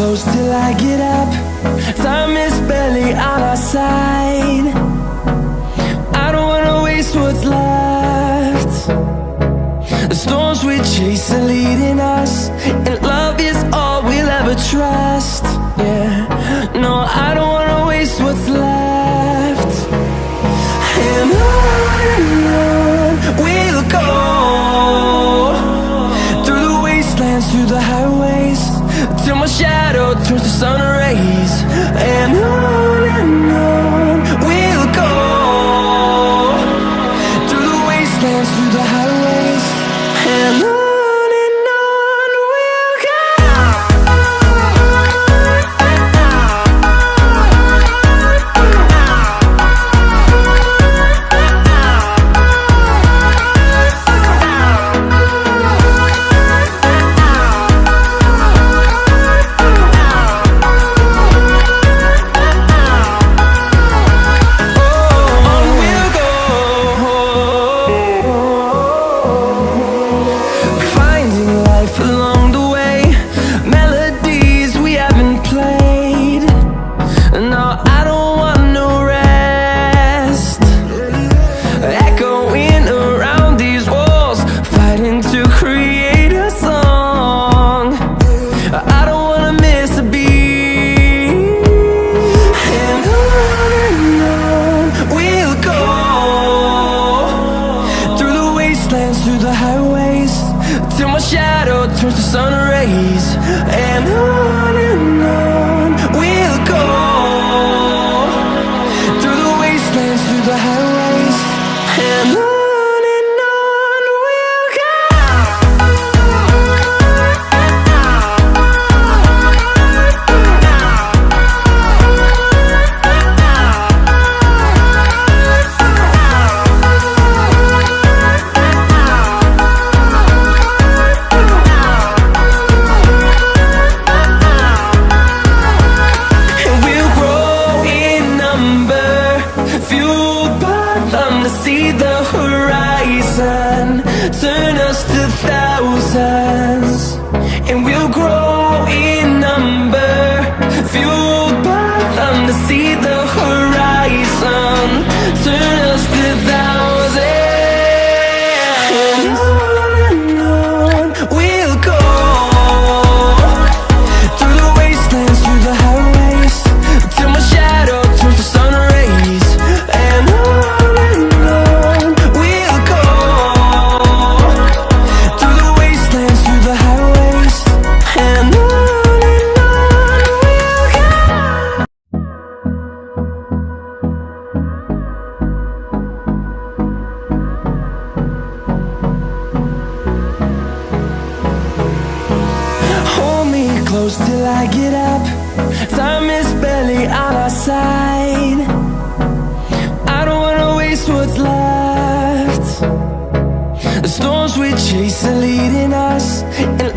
close till I get up. Time is barely on our side. I don't wanna waste what's left. The storms we chase are leading us, and love is all we'll ever trust. Yeah, no, I don't wanna waste what's left. And on we'll go, through the wastelands, through the highways, till my shadow turns to sun rays. And on we'll go, through the wastelands, through the highways, and on we'll go. Through the highways, till my shadow turns to sun rays. And on we'll go, through the wastelands, through the highways, and on we'll go. See the horizon, turn us to thousands, and we'll grow in number, fueled by them. To see the horizon, turn us to thousands, and on we'll go, through the wastelands, through the highways, till my shadow turns to sun rays. And close till I get up. Time is barely on our side. I don't wanna waste what's left. The storms we chase are leading us, and